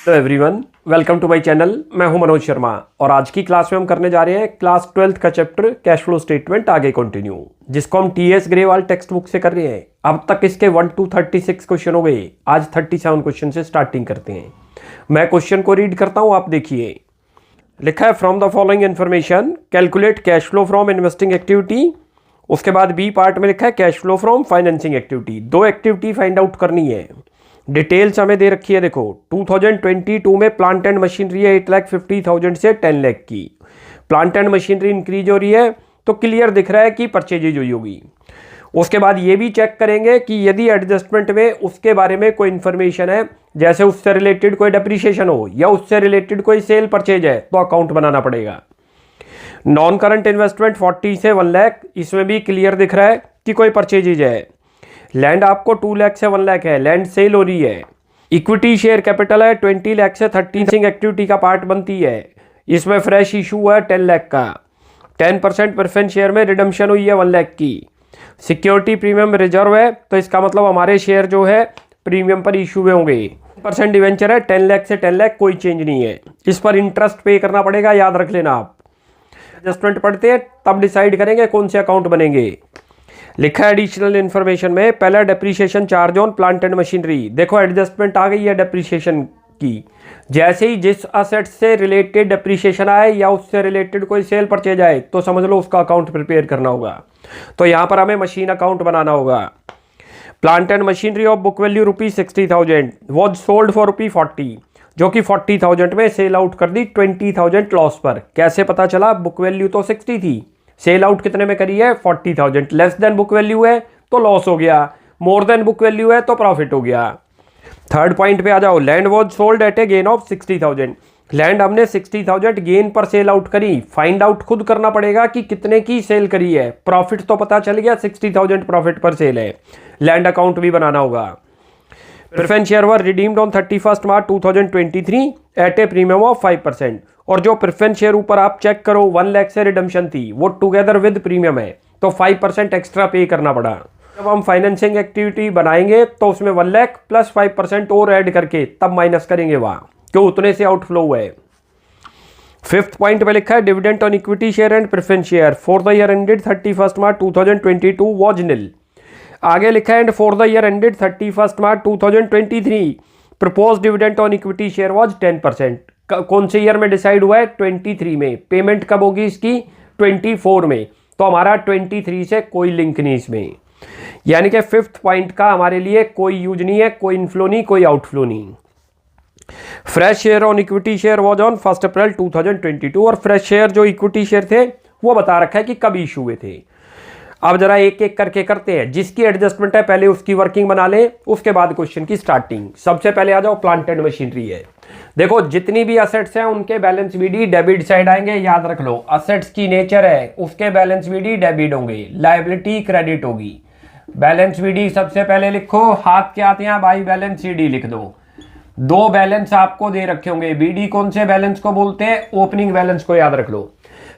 Hello everyone, welcome to my channel. मैं हूं मनोज शर्मा और आज की क्लास में हम करने जा रहे हैं क्लास 12th का चैप्टर कैश फ्लो स्टेटमेंट आगे कंटिन्यू, जिसको हम टीएस ग्रेवाल टेक्स्ट बुक से कर रहे हैं। अब तक इसके 1 to 36 क्वेश्चन हो गए। आज 37 क्वेश्चन से स्टार्टिंग करते हैं। मैं क्वेश्चन को रीड करता हूँ, आप देखिए। लिखा है from the following information calculate cash flow from investing activity. उसके बाद बी पार्ट में लिखा है cash flow from financing activity. दो एक्टिविटी फाइंड आउट करनी है। डिटेल्स हमें दे रखी है। देखो 2022 में प्लांट एंड मशीनरी है 8,50,000 से 10 लाख की। प्लांट एंड मशीनरी इंक्रीज हो रही है तो क्लियर दिख रहा है कि परचेजेज हुई होगी। उसके बाद ये भी चेक करेंगे कि यदि एडजस्टमेंट में उसके बारे में कोई इन्फॉर्मेशन है, जैसे उससे रिलेटेड कोई डेप्रिसिएशन हो या उससे रिलेटेड कोई सेल परचेज है, तो अकाउंट बनाना पड़ेगा। नॉन करंट इन्वेस्टमेंट 40 से 1 लाख, इसमें भी क्लियर दिख रहा है कि कोई परचेजेज है। लैंड आपको 2 लाख से 1 लाख है, लैंड सेल हो रही है। इक्विटी शेयर कैपिटल है 20 लाख से 30 एक्टिविटी का पार्ट बनती है। इसमें फ्रेश इशू है 10 लाख का। 10% प्रेफरेंस शेयर में रिडम्पशन हुई है 1 लाख की। सिक्योरिटी प्रीमियम रिजर्व है, तो इसका मतलब हमारे शेयर जो है प्रीमियम पर इशू हुए होंगे। % डिवेंचर है 10 लाख से 10 लाख, कोई चेंज नहीं है। इस पर इंटरेस्ट पे करना पड़ेगा, याद रख लेना आप। एडजस्टमेंट पढ़ते हैं तब डिसाइड करेंगे कौन से अकाउंट बनेंगे। लिखा है एडिशनल इन्फॉर्मेशन में पहला depreciation charge on plant and machinery. देखो एडजस्टमेंट आ गई है डेप्रीशिएशन की। जैसे ही जिस असेट से रिलेटेड डेप्रीशिएशन आए या उससे रिलेटेड कोई सेल परचेज आए, तो समझ लो उसका अकाउंट प्रिपेयर करना होगा। तो यहाँ पर हमें मशीन अकाउंट बनाना होगा। Plant and machinery of book value ₹60,000 was sold for ₹40, जो कि 40,000 में सेल आउट कर दी 20,000 लॉस पर। कैसे पता चला? बुक वैल्यू तो 60 थी, सेल आउट कितने में करी है? 40,000। लेस देन बुक वैल्यू है तो लॉस हो गया, मोर देन बुक वैल्यू है तो प्रॉफिट हो गया। थर्ड पॉइंट पे आ जाओ। Land was sold at A gain of 60,000। Land हमने 60,000 गेन पर सेल आउट करी। फाइंड आउट खुद करना पड़ेगा कि कितने की सेल करी है। प्रॉफिट तो पता चल गया 60,000 प्रॉफिट पर सेल है। लैंड अकाउंट भी बनाना होगा। Preference share were redeemed on 31 March 2023 at a premium of 5%। और जो प्रेफरेंस शेयर ऊपर आप चेक करो 1 लाख से रिडम्पशन थी, वो टुगेदर विद प्रीमियम है, तो 5% एक्स्ट्रा पे करना पड़ा। जब हम फाइनेंसिंग एक्टिविटी बनाएंगे तो उसमें 1 लाख प्लस 5% और ऐड करके तब माइनस करेंगे वहां, क्यों उतने से आउटफ्लो हुआ है। फिफ्थ पॉइंट पे लिखा है dividend on equity share and preference share for the year ended 31 March 2022 was nil. आगे लिखा है and for the year ended 31 March 2023 propose dividend on equity share was 10%। कौन से ईयर में डिसाइड हुआ है? 23 में। पेमेंट कब होगी इसकी? 24 में। तो हमारा 23 से कोई लिंक नहीं इसमें, यानी कि फिफ्थ पॉइंट का हमारे लिए कोई यूज नहीं है, कोई इनफ्लो नहीं, कोई आउटफ्लो नहीं। Fresh share on equity share was on 1 अप्रैल 2022। और फ्रेश शेयर जो इक्विटी शेयर थे वो बता रखा है कि कब इशू हुए थे। अब जरा एक एक करके करते हैं। जिसकी एडजस्टमेंट है पहले उसकी वर्किंग बना ले, उसके बाद क्वेश्चन की स्टार्टिंग। सबसे पहले आ जाओ प्लांट एंड मशीनरी है। देखो जितनी भी असेट्स हैं उनके बैलेंस बीडी डेबिट साइड आएंगे, याद रख लो। असेट्स की नेचर है उसके बैलेंस बीडी डेबिट होंगे, लायबिलिटी क्रेडिट होगी। बैलेंस बीडी सबसे पहले लिखो, हाथ के आते हैं भाई, बैलेंस सीडी लिख दो। दो बैलेंस आपको दे रखे होंगे। बीडी कौन से बैलेंस को बोलते हैं? ओपनिंग बैलेंस को याद रख लो।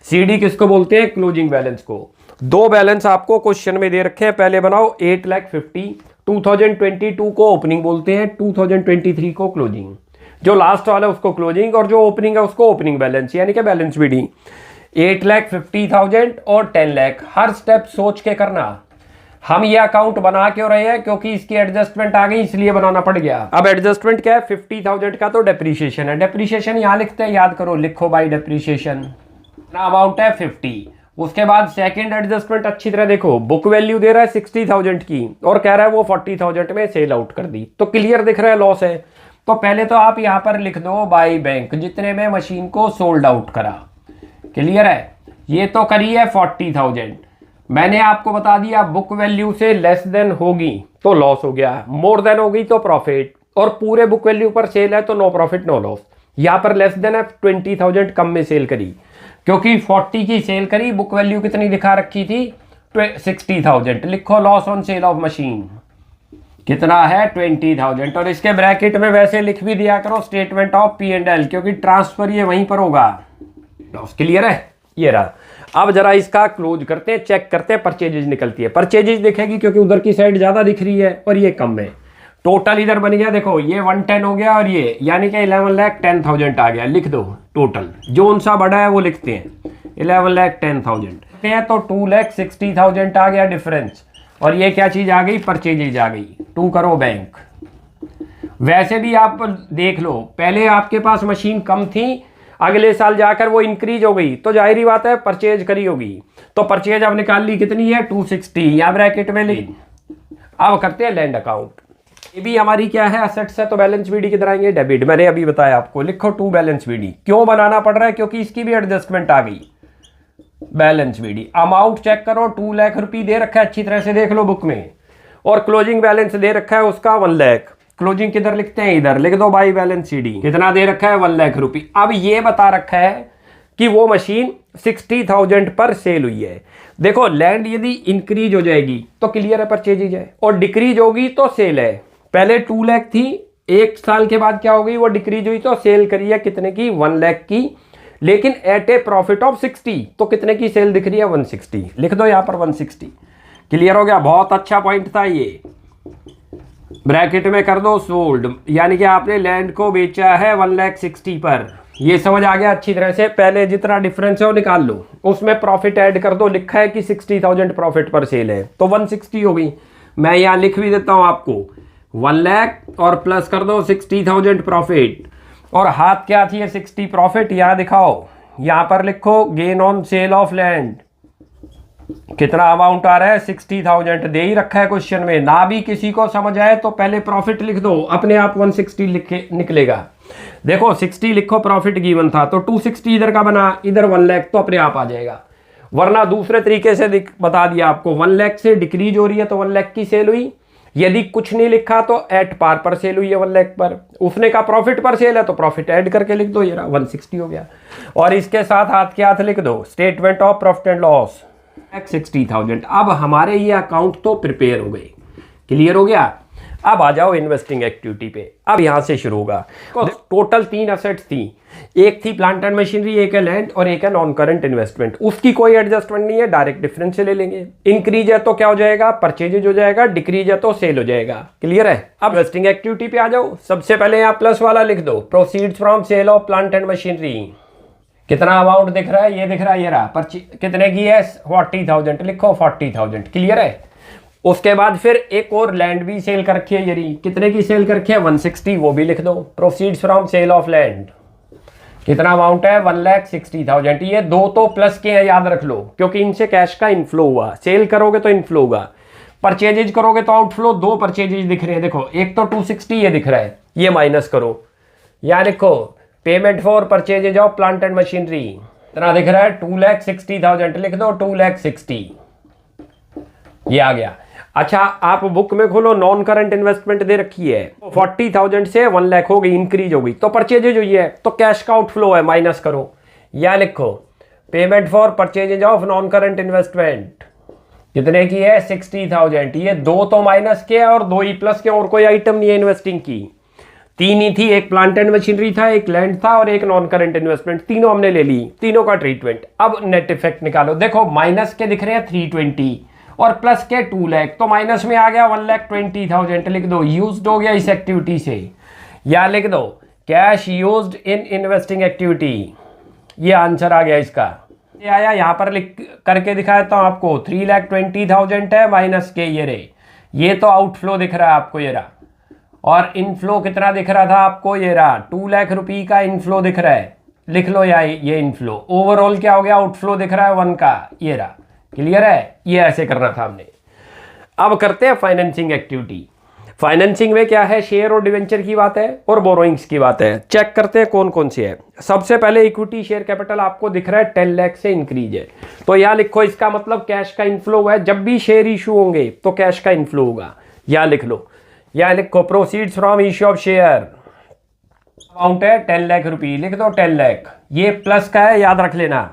सीडी किसको बोलते हैं? क्लोजिंग बैलेंस को। दो बैलेंस आपको क्वेश्चन में दे रखे हैं। पहले बनाओ 8,50,000, 2022 को ओपनिंग बोलते हैं, 2023 को क्लोजिंग। जो लास्ट वाला है उसको क्लोजिंग और जो ओपनिंग है उसको ओपनिंग बैलेंस, यानी कि बैलेंस बीडी। 8,50,000 और 10 लाख। हर स्टेप सोच के करना। हम ये अकाउंट बना क्यों रहे हैं? क्योंकि इसकी एडजस्टमेंट आ गई इसलिए बनाना पड़ गया। अब एडजस्टमेंट क्या है? 50,000 का तो डेप्रीशिएशन है। डेप्रीशिएशन यहां लिखते हैं, याद करो, लिखो बाई डेप्रीशिएशन अमाउंट है 50। उसके बाद सेकंड एडजस्टमेंट अच्छी तरह देखो। बुक वैल्यू दे रहा है 60,000 की और कह रहा है वो 40,000 में सेल आउट कर दी, तो क्लियर दिख रहा है लॉस है। तो पहले तो आप यहां पर लिख दो बाई बैंक, जितने में मशीन को सोल्ड आउट करा। क्लियर है? ये तो करी है 40,000। मैंने आपको बता दिया बुक वैल्यू से लेस देन होगी तो लॉस हो गया, मोर देन होगी तो प्रॉफिट, और पूरे बुक वैल्यू पर सेल है तो नो प्रॉफिट नो लॉस। यहां पर लेस देन है 20,000 कम में सेल करी, क्योंकि 40 की सेल करी। बुक वैल्यू कितनी दिखा रखी थी? 60,000। लिखो loss on sale of machine कितना है? 20,000। और इसके ब्रैकेट में वैसे लिख भी दिया करो स्टेटमेंट ऑफ P&L, क्योंकि ट्रांसफर ये वहीं पर होगा। लॉस क्लियर है? ये रहा। अब जरा इसका क्लोज करते हैं, चेक करते हैं। परचेजेज निकलती है, परचेजेज दिखेगी क्योंकि उधर की साइड ज्यादा दिख रही है और ये कम है। टोटल इधर बन गया, देखो ये 110 हो गया और ये यानी कि 11,10,000 आ गया। लिख दो टोटल, जो सा बड़ा है वो लिखते हैं, 11,10,000 तो 2,60,000 आ गया डिफरेंस। और ये क्या चीज़ आ गई, परचेजेज आ गई। 2 करो बैंक। वैसे भी आप देख लो, पहले आपके पास मशीन कम थी, अगले साल जाकर वो इंक्रीज हो गई, तो जाहिर बात है परचेज करी होगी। तो परचेज अब निकाल ली, कितनी है 260, या ब्रैकेट में ली। अब करते हैं लैंड अकाउंट। ये भी हमारी क्या है, असेट्स है, तो बैलेंस बीडी किधर आएंगे, डेबिट। मैंने अभी बताया आपको, लिखो 2 बैलेंस बीडी। क्यों बनाना पड़ रहा है, क्योंकि इसकी भी एडजस्टमेंट आ गई। बैलेंस बीडी अमाउंट चेक करो, 2 लाख रुपये दे रखा है, अच्छी तरह से देख लो बुक में। और क्लोजिंग बैलेंस दे रखा है उसका 1 लाख। क्लोजिंग किधर लिखते हैं, इधर लिख दो बाई बैलेंस सीडी। कितना दे रखा है, 1 लाख रुपये। अब ये बता रखा है कि वो मशीन 60,000 पर सेल हुई है। देखो लैंड यदि इंक्रीज हो जाएगी तो क्लियर है परचेज है, और डिक्रीज होगी तो सेल है। पहले 2 लाख थी, 1 साल के बाद क्या हो गई, वो डिक्रीज हुई तो सेल करी है कितने की, 1 लाख की, लेकिन एट ए प्रॉफिट ऑफ 60। तो कितने की सेल दिख रही है, 160। लिख दो यहाँ पर 160। क्लियर हो गया, बहुत अच्छा पॉइंट था ये। ब्रैकेट में कर दो सोल्ड, यानी कि आपने लैंड को बेचा है 1,60,000 पर। ये समझ आ गया अच्छी तरह से। पहले जितना डिफरेंस है वो निकाल लो, उसमें प्रॉफिट ऐड कर दो। लिखा है कि 60,000 प्रॉफिट पर सेल है, तो 160 हो गई। मैं यहाँ लिख भी देता हूँ आपको, 1 लाख और प्लस कर दो 60,000 प्रॉफिट। और हाथ क्या थी, 60 प्रॉफिट, यहाँ दिखाओ, यहाँ पर लिखो gain on sale of land. कितना अमाउंट आ रहा है, 60,000 दे ही रखा है क्वेश्चन में। ना भी किसी को समझ आए तो पहले प्रॉफिट लिख दो, अपने आप 160 लिखे निकलेगा। देखो 60 लिखो, प्रॉफिट गिवन था, तो 260 इधर का बना, इधर 1 लाख, तो अपने आप आ जाएगा। वरना दूसरे तरीके से बता दिया आपको, 1 लाख से डिक्रीज हो रही है तो 1 लाख की सेल हुई। यदि कुछ नहीं लिखा तो एट पार पर सेल हुई है 1 लाख पर। उसने का प्रॉफिट पर सेल है तो प्रॉफिट ऐड करके लिख दो, ये 160 हो गया। और इसके साथ हाथ के हाथ लिख दो statement of profit and loss 60,000। अब हमारे ये अकाउंट तो प्रिपेयर हो गए, क्लियर हो गया। अब आ जाओ इन्वेस्टिंग एक्टिविटी पे। अब यहां से शुरू होगा। टोटल 3 असेट्स थी, एक थी प्लांट एंड मशीनरी, एक है लैंड और एक है नॉन करंट इन्वेस्टमेंट। उसकी कोई एडजस्टमेंट नहीं है, डायरेक्ट डिफरेंस से ले लेंगे। इंक्रीज है तो क्या हो जाएगा, परचेजेज हो जाएगा, डिक्रीज है तो सेल हो जाएगा। क्लियर है। अब इन्वेस्टिंग एक्टिविटी पे आ जाओ। सबसे पहले यहाँ प्लस वाला लिख दो, proceeds from sale of plant and machinery. कितना अमाउंट दिख रहा है, ये दिख रहा है, ये रहा। कितने की है, 40,000, लिखो 40,000। क्लियर है। उसके बाद फिर एक और लैंड भी सेल कर रखी है, यही कितने की सेल कर रखी है, 160, वो भी लिख दो। Proceeds from sale of land, कितना अमाउंट है, 1,60,000। ये 2 तो प्लस के हैं, याद रख लो, क्योंकि इनसे कैश का इनफ्लो हुआ। सेल करोगे तो इनफ्लो होगा, परचेजेज करोगे तो आउटफ्लो। 2 परचेजेज दिख रहे हैं, देखो एक तो 260 ये दिख रहा है, ये माइनस करो। यहाँ लिखो payment for purchases of plant and machinery, इतना दिख रहा है 2,60,000, लिख दो 2,60,000, ये आ गया। अच्छा आप बुक में खोलो, नॉन करंट इन्वेस्टमेंट दे रखी है, 40,000 से 1 लाख हो गई, इंक्रीज हो गई, तो परचेजेज हुई है, तो कैश का आउटफ्लो है, माइनस करो। या लिखो payment for purchases of non current investment, कितने की है, 60,000। ये 2 तो माइनस के और 2 ही प्लस के, और कोई आइटम नहीं है इन्वेस्टिंग की। 3 ही थी, एक प्लांट एंड मशीनरी था, एक लैंड था और एक नॉन करंट इन्वेस्टमेंट। तीनों हमने ले ली, तीनों का ट्रीटमेंट। अब नेट इफेक्ट निकालो। देखो माइनस के दिख रहे हैं 320 और प्लस के 2 लाख, तो माइनस में आ गया 1,20,000। लिख दो यूज्ड हो गया इस एक्टिविटी से। या लिख दो cash used in investing activity, ये आंसर आ गया इसका। ये आया, यहाँ पर लिख करके दिखाता हूँ आपको, 3,20,000 है माइनस के ये रे, ये तो आउटफ्लो दिख रहा है आपको, ये रहा। और इनफ्लो कितना दिख रहा था आपको, ये रहा 2 लाख रुपये का इनफ्लो दिख रहा है, लिख लो यहाँ ये इनफ्लो। ओवरऑल क्या हो गया, आउटफ्लो दिख रहा है 1 का, ये रहा। क्लियर है, ये ऐसे करना था हमने। अब करते हैं फाइनेंसिंग एक्टिविटी। फाइनेंसिंग में क्या है, शेयर और डिवेंचर की बात है और बोरोइंग्स की बात है। चेक करते हैं कौन कौन सी है। सबसे पहले इक्विटी शेयर कैपिटल आपको दिख रहा है 10 लाख से इंक्रीज है, तो यहाँ लिखो इसका मतलब कैश का इनफ्लो हुआ है। जब भी शेयर इशू होंगे तो कैश का इनफ्लो होगा, यहाँ लिख लो। यहाँ लिखो proceeds from issue of share, amount है 10 लाख रुपये, लिख दो 10 लाख, ये प्लस का है, याद रख लेना।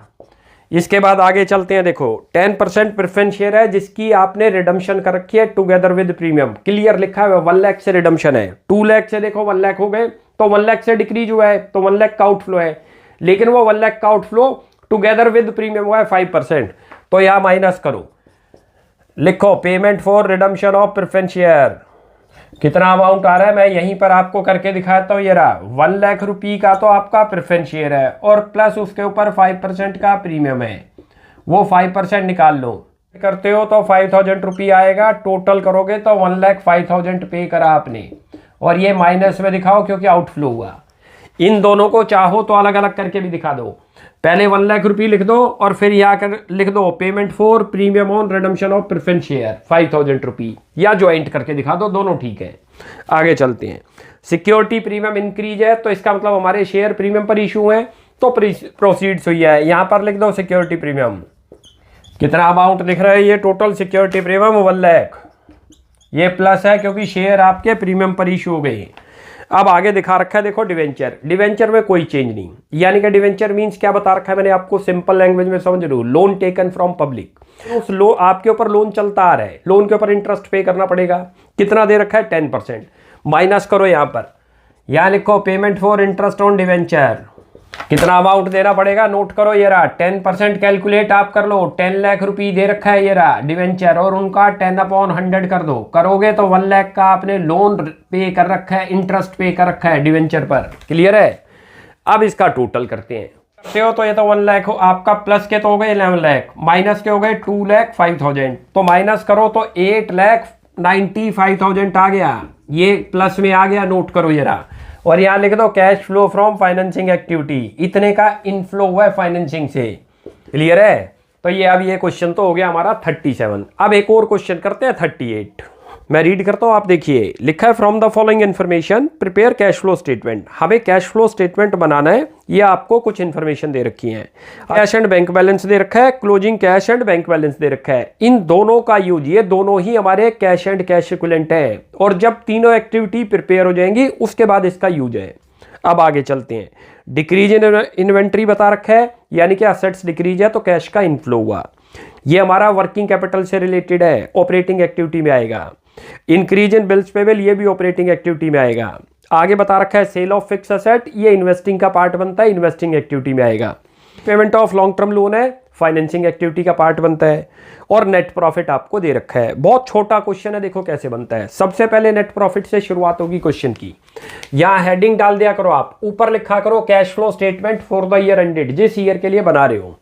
इसके बाद आगे चलते हैं। देखो 10% प्रेफरेंस शेयर है जिसकी आपने रिडम्शन कर रखी है टुगेदर विद प्रीमियम। क्लियर लिखा है, 1 लाख से रिडम्शन है। 2 लाख से देखो 1 लाख हो गए, तो 1 लाख से डिक्रीज हुआ है, तो 1 लाख का आउटफ्लो है, लेकिन वो 1 लाख का आउटफ्लो टुगेदर विद प्रीमियम हुआ है 5%, तो यहाँ माइनस करो। लिखो payment for redemption of preference share, कितना अमाउंट आ रहा है मैं यहीं पर आपको करके दिखाता हूँ। ये रहा 1 लाख रुपये का तो आपका प्रेफरेंस शेयर है और प्लस उसके ऊपर 5% का प्रीमियम है, वो 5% निकाल लो। करते हो तो 5000 रुपये आएगा, टोटल करोगे तो 1,05,000 पे करा आपने, और ये माइनस में दिखाओ क्योंकि आउटफ्लो हुआ। इन दोनों को चाहो तो अलग अलग करके भी दिखा दो। पहले 1 लाख रुपये लिख दो और फिर यहाँ कर लिख दो payment for premium on redemption of preference share 5000 रुपये, या ज्वाइंट करके दिखा दो, दोनों ठीक है। आगे चलते हैं। सिक्योरिटी प्रीमियम इंक्रीज है तो इसका मतलब हमारे शेयर प्रीमियम पर इशू है तो प्रोसीड्स हुई है। यहाँ पर लिख दो सिक्योरिटी प्रीमियम, कितना अमाउंट दिख रहा है ये टोटल सिक्योरिटी प्रीमियम 1 लाख, ये प्लस है क्योंकि शेयर आपके प्रीमियम पर इशू हो गए। अब आगे दिखा रखा है देखो डिवेंचर, डिवेंचर में कोई चेंज नहीं, यानी कि डिवेंचर मींस क्या बता रखा है मैंने आपको सिंपल लैंग्वेज में समझ लो, लोन टेकन फ्रॉम पब्लिक। उस लो आपके ऊपर लोन चलता आ रहा है, लोन के ऊपर इंटरेस्ट पे करना पड़ेगा। कितना दे रखा है 10%, माइनस करो यहाँ पर, यहाँ लिखो payment for interest on debenture, कितना अमाउंट देना पड़ेगा नोट करो। ये रहा 10% कैलकुलेट आप कर लो, 10 लाख रुपये दे रखा है ये रहा डिवेंचर, और उनका 10/100 कर दो, करोगे तो 1 लाख का आपने लोन पे कर रखा है, इंटरेस्ट पे कर रखा है डिवेंचर पर। क्लियर है? अब इसका टोटल करते हैं। करते हो तो ये तो 1 लाख हो आपका, प्लस के तो हो गए 11 लाख, माइनस के हो गए 2,05,000, तो माइनस करो तो 8,95,000 आ गया, ये प्लस में आ गया, नोट करो ये रहा। और यहाँ लिख दो cash flow from financing activity, इतने का इनफ्लो हुआ है फाइनेंसिंग से। क्लियर है? तो ये अब ये क्वेश्चन तो हो गया हमारा 37। अब एक और क्वेश्चन करते हैं 38। मैं रीड करता हूँ, आप देखिए। लिखा है from the following information prepare cash flow statement. हमें कैश फ्लो स्टेटमेंट बनाना है, ये आपको कुछ इन्फॉर्मेशन दे रखी है। कैश एंड बैंक बैलेंस दे रखा है, closing cash and bank balance दे रखा है। इन दोनों का यूज, ये दोनों ही हमारे कैश एंड कैश इक्विवेलेंट है, और जब तीनों एक्टिविटी प्रिपेयर हो जाएंगी उसके बाद इसका यूज है। अब आगे चलते हैं। डिक्रीज इन इन्वेंट्री बता रखा है, यानी कि असेट्स डिक्रीज है तो कैश का इनफ्लो हुआ। ये हमारा वर्किंग कैपिटल से रिलेटेड है, ऑपरेटिंग एक्टिविटी में आएगा। इंक्रीज इन बिल्स पेबल, ये भी ऑपरेटिंग एक्टिविटी में आएगा। आगे बता रखा है सेल ऑफ फिक्स असेट, ये इन्वेस्टिंग का पार्ट बनता है, इन्वेस्टिंग एक्टिविटी में आएगा। Payment of long term loan है, फाइनेंसिंग एक्टिविटी का पार्ट बनता है। और नेट प्रॉफिट आपको दे रखा है। बहुत छोटा क्वेश्चन है, देखो कैसे बनता है। सबसे पहले नेट प्रॉफिट से शुरुआत होगी क्वेश्चन की। यहाँ हेडिंग डाल दिया करो, आप ऊपर लिखा करो cash flow statement for the year ended, जिस ईयर के लिए बना रहे हो।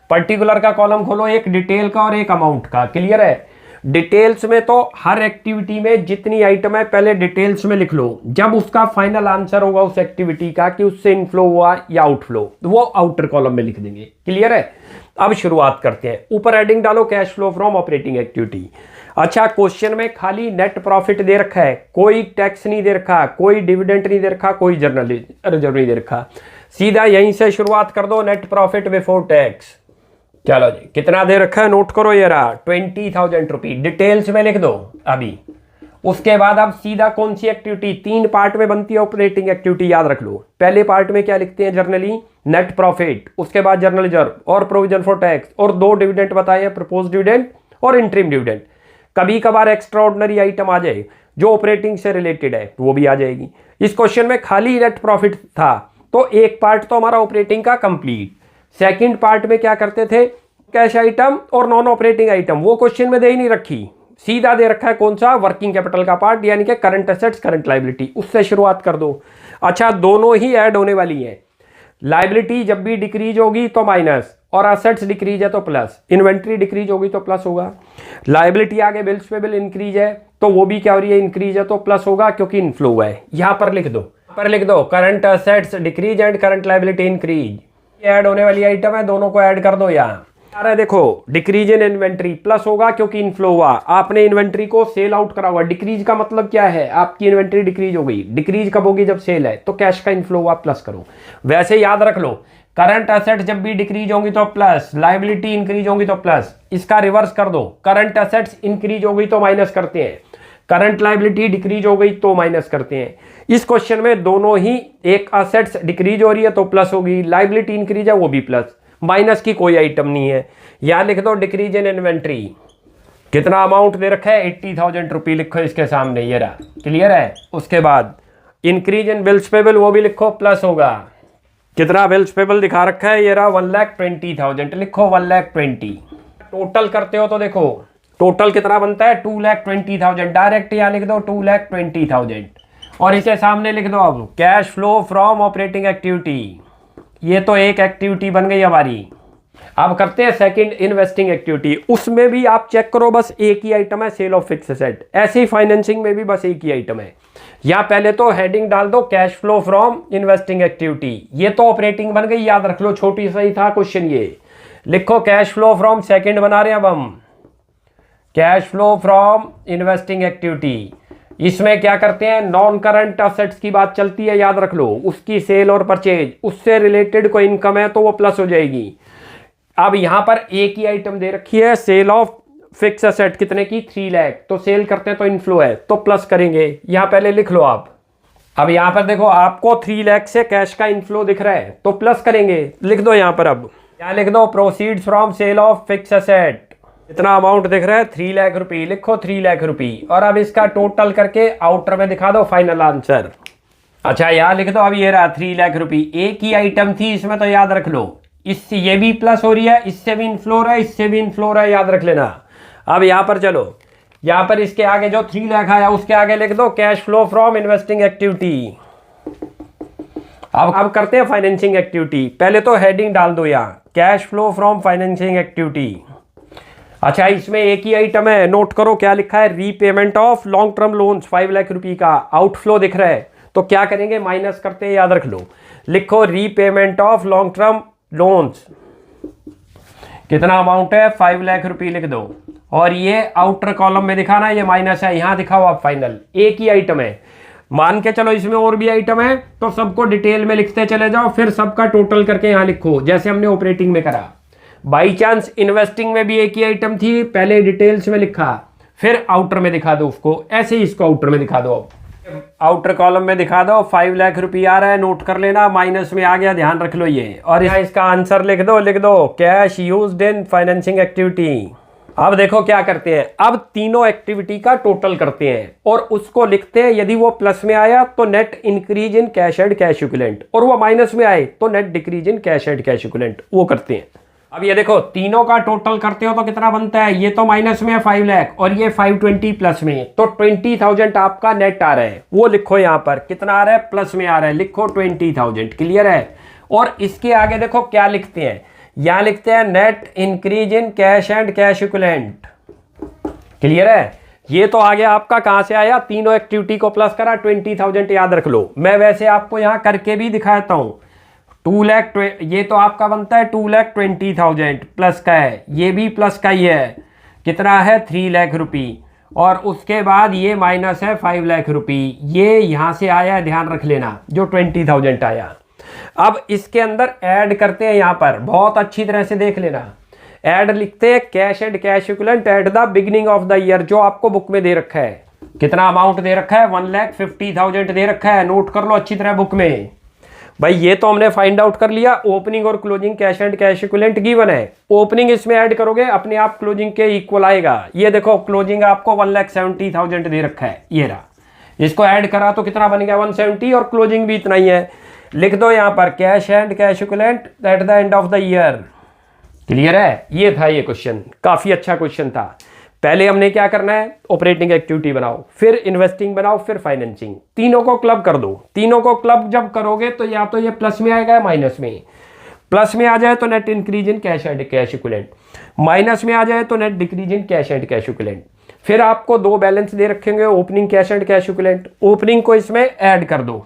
पर्टिकुलर का कॉलम खोलो, एक डिटेल का और एक अमाउंट का। क्लियर है? डिटेल्स में तो हर एक्टिविटी में जितनी आइटम है पहले डिटेल्स में लिख लो, जब उसका फाइनल आंसर होगा उस एक्टिविटी का कि उससे इनफ्लो हुआ या आउटफ्लो, वो आउटर कॉलम में लिख देंगे। क्लियर है? अब शुरुआत करते हैं। ऊपर हेडिंग डालो cash flow from operating activity. अच्छा, क्वेश्चन में खाली नेट प्रॉफिट दे रखा है, कोई टैक्स नहीं दे रखा, कोई डिविडेंड नहीं दे रखा, कोई जर्नल रिजर्व नहीं दे रखा। सीधा यहीं से शुरुआत कर दो, नेट प्रॉफिट बिफोर टैक्स। चलो जी, कितना दे रखा है नोट करो, ये रहा 20,000 रुपये, डिटेल्स में लिख दो अभी। उसके बाद अब सीधा कौन सी एक्टिविटी, 3 पार्ट में बनती है ऑपरेटिंग एक्टिविटी, याद रख लो। पहले पार्ट में क्या लिखते हैं जर्नली, नेट प्रॉफिट, उसके बाद जर्नल रिजर्व और प्रोविजन फॉर टैक्स, और 2 डिविडेंड बताए हैं, प्रपोज डिविडेंड और इंटरिम डिविडेंड। कभी कभार एक्स्ट्रा ऑर्डिनरी आइटम आ जाए जो ऑपरेटिंग से रिलेटेड है, वो भी आ जाएगी। इस क्वेश्चन में खाली नेट प्रॉफिट था, तो एक पार्ट तो हमारा ऑपरेटिंग का कंप्लीट। सेकंड पार्ट में क्या करते थे, कैश आइटम और नॉन ऑपरेटिंग आइटम, वो क्वेश्चन में दे ही नहीं रखी, सीधा दे रखा है कौन सा, वर्किंग कैपिटल का पार्ट, यानी कि करंट एसेट्स करंट लायबिलिटी, उससे शुरुआत कर दो। अच्छा, दोनों ही ऐड होने वाली है। लायबिलिटी जब भी डिक्रीज होगी तो माइनस, और असेट्स डिक्रीज है तो प्लस। इन्वेंट्री डिक्रीज होगी तो प्लस होगा। लायबिलिटी आगे बिल्स पेबल इंक्रीज है तो वो भी क्या हो रही है, इंक्रीज है तो प्लस होगा, क्योंकि इनफ्लो हुआ है। यहां पर लिख दो current assets decrease and current liability increase, add होने वाली आइटम है, दोनों को ऐड कर दो। यहाँ आ रहा है देखो, डिक्रीज इन इन्वेंट्री प्लस होगा क्योंकि इनफ्लो हुआ, आपने इन्वेंट्री को सेल आउट करा हुआ। डिक्रीज का मतलब क्या है, आपकी इन्वेंट्री डिक्रीज हो गई। डिक्रीज कब होगी, जब सेल है, तो कैश का इनफ्लो हुआ, प्लस करो। वैसे याद रख लो, करंट एसेट जब भी डिक्रीज होंगी तो प्लस, लायबिलिटी इंक्रीज होंगी तो प्लस। इसका रिवर्स कर दो, करंट एसेट्स इंक्रीज हो गई तो माइनस करते हैं, करंट लायबिलिटी डिक्रीज हो गई तो माइनस करते हैं। इस क्वेश्चन में दोनों ही, एक एसेट्स डिक्रीज हो रही है तो प्लस होगी, लायबिलिटी इंक्रीज है वो भी प्लस, माइनस की कोई आइटम नहीं है। यहां लिख दो डिक्रीज इन इन्वेंट्री, कितना अमाउंट दे रखा है 80,000 रुपये, लिखो इसके सामने, ये रहा। क्लियर है? उसके बाद इंक्रीज इन बिल्स पेबल, वो भी लिखो, प्लस होगा। कितना बिल्स पेबल दिखा रखा है, ये रहा 1,20,000, लिखो 1,20,000। टोटल करते हो तो देखो टोटल कितना बनता है 2,20,000। डायरेक्ट यहाँ लिख दो 2,20,000 और इसे सामने लिख दो। अब cash flow from operating activity, ये तो एक एक्टिविटी बन गई हमारी। अब करते हैं सेकंड इन्वेस्टिंग एक्टिविटी। उसमें भी आप चेक करो बस एक ही आइटम है, सेल ऑफ फिक्स एसेट। ऐसे ही फाइनेंसिंग में भी बस एक ही आइटम है। यहाँ पहले तो हेडिंग डाल दो cash flow from investing activity, ये तो ऑपरेटिंग बन गई, याद रख लो, छोटी सा ही था क्वेश्चन। ये लिखो कैश फ्लो फ्रॉम, सेकंड बना रहे हैं अब हम cash flow from investing activity. इसमें क्या करते हैं, नॉन करंट असेट्स की बात चलती है, याद रख लो, उसकी सेल और परचेज, उससे रिलेटेड कोई इनकम है तो वो प्लस हो जाएगी। अब यहां पर एक ही आइटम दे रखी है, सेल ऑफ फिक्स एसेट, कितने की 3 लाख, तो सेल करते हैं तो इनफ्लो है तो प्लस करेंगे। यहां पहले लिख लो आप। अब यहां पर देखो आपको 3 लाख से कैश का इनफ्लो दिख रहा है तो प्लस करेंगे, लिख दो यहां पर। अब यहां लिख दो proceeds from sale of fix asset, कितना अमाउंट दिख रहा है 3 लाख रुपए, लिखो 3 लाख रुपए। और अब इसका टोटल करके आउटर में दिखा दो फाइनल आंसर। अच्छा यहां लिख दो, अब ये रहा 3 लाख रुपए, एक ही आइटम थी इसमें तो याद रख लो, इससे ये भी प्लस हो रही है, इससे भी इनफ्लो है, इससे भी इनफ्लो है, याद रख लेना। अब यहां पर चलो, यहां पर इसके आगे जो 3 लाख आया उसके आगे लिख दो cash flow from investing activity. अब करते हैं फाइनेंसिंग एक्टिविटी। पहले तो हेडिंग डाल दो यहां cash flow from financing activity. अच्छा इसमें एक ही आइटम है, नोट करो क्या लिखा है, repayment of long term loans 5 lakh रुपए का आउटफ्लो दिख रहा है तो क्या करेंगे, माइनस करते हैं, याद रख लो, लिखो repayment of long term loans, कितना अमाउंट है 5 लाख रुपए लिख दो। और ये आउटर कॉलम में दिखाना, ये माइनस है, यहां दिखाओ आप फाइनल। एक ही आइटम है, मान के चलो इसमें और भी आइटम है तो सबको डिटेल में लिखते चले जाओ, फिर सबका टोटल करके यहां लिखो जैसे हमने ऑपरेटिंग में करा। बाई चांस इन्वेस्टिंग में भी एक ही आइटम थी, पहले डिटेल्स में लिखा फिर आउटर में दिखा दो उसको, ऐसे ही इसको आउटर में दिखा दो। आउटर कॉलम में दिखा दो 5 लाख रुपए आ रहा है, नोट कर लेना, माइनस में आ गया, ध्यान रख लो ये। और यहाँ इसका आंसर लिख दो cash used in financing activity. अब देखो क्या करते हैं, अब तीनों एक्टिविटी का टोटल करते हैं और उसको लिखते हैं, यदि वो प्लस में आया तो net increase in cash and cash equivalent, और वो माइनस में आए तो net decrease in cash and cash equivalent, वो करते हैं। अब ये देखो तीनों का टोटल करते हो तो कितना बनता है, ये तो माइनस में है 5 लाख और ये 520 प्लस में, तो 20,000 आपका नेट आ रहा है, वो लिखो यहाँ पर कितना आ रहा है, प्लस में आ रहा है, लिखो 20,000, क्लियर है। और इसके आगे देखो क्या लिखते हैं, यहां लिखते हैं net increase in cash and cash equivalent, clear है। ये तो आ गया आपका, कहां से आया, तीनों एक्टिविटी को प्लस करा 20,000, याद रख लो। मैं वैसे आपको यहां करके भी दिखाता हूं, 2 लाख, ये तो आपका बनता है 2,20,000 प्लस का है, ये भी प्लस का ही है, कितना है 3 लाख रुपए, और उसके बाद ये माइनस है 5 लाख रुपए, ये यहां से आया, ध्यान रख लेना, जो 20,000 आया। अब इसके अंदर ऐड करते हैं, यहां पर बहुत अच्छी तरह से देख लेना, ऐड लिखते हैं cash and cash equivalent at the beginning of the year, जो आपको बुक में दे रखा है, कितना अमाउंट दे रखा है 1,50,000 दे रखा है, नोट कर लो अच्छी तरह बुक में। भाई ये तो हमने फाइंड आउट कर लिया, ओपनिंग और closing cash and cash equivalent given है, ओपनिंग इसमें ऐड करोगे अपने आप क्लोजिंग के इक्वल आएगा। ये देखो क्लोजिंग आपको 1,70,000 दे रखा है, ये रहा, इसको ऐड करा तो कितना बन गया 170, और क्लोजिंग भी इतना ही है, लिख दो यहां पर cash and cash equivalent at the end of the year, clear है। ये था ये क्वेश्चन, काफी अच्छा क्वेश्चन था। पहले हमने क्या करना है, ऑपरेटिंग एक्टिविटी बनाओ, फिर इन्वेस्टिंग बनाओ, फिर फाइनेंसिंग, तीनों को क्लब कर दो। तीनों को क्लब जब करोगे तो या तो ये प्लस में आएगा माइनस में, प्लस में आ जाए तो net increase in cash and cash equivalent, minus में आ जाए तो net decrease in cash and cash equivalent. फिर आपको दो बैलेंस दे रखेंगे, opening cash and cash equivalent, opening को इसमें ऐड कर दो,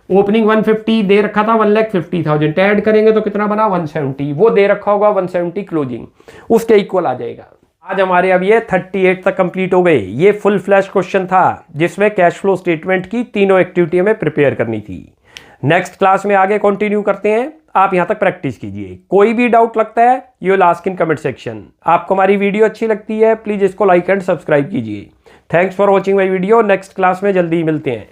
ओपनिंग 150 दे रखा था, 1,50,000 ऐड करेंगे तो कितना बना 170, वो दे रखा होगा 170 क्लोजिंग, उसके इक्वल आ जाएगा। आज हमारे अब ये 38 तक कंप्लीट हो गए। ये फुल फ्लैश क्वेश्चन था जिसमें कैश फ्लो स्टेटमेंट की तीनों एक्टिविटी हमें प्रिपेयर करनी थी। नेक्स्ट क्लास में आगे कंटिन्यू करते हैं, आप यहां तक प्रैक्टिस कीजिए। कोई भी डाउट लगता है you will ask in comment section. आपको हमारी वीडियो अच्छी लगती है प्लीज इसको लाइक एंड सब्सक्राइब कीजिए। Thanks for watching my video, next class में जल्दी मिलते हैं।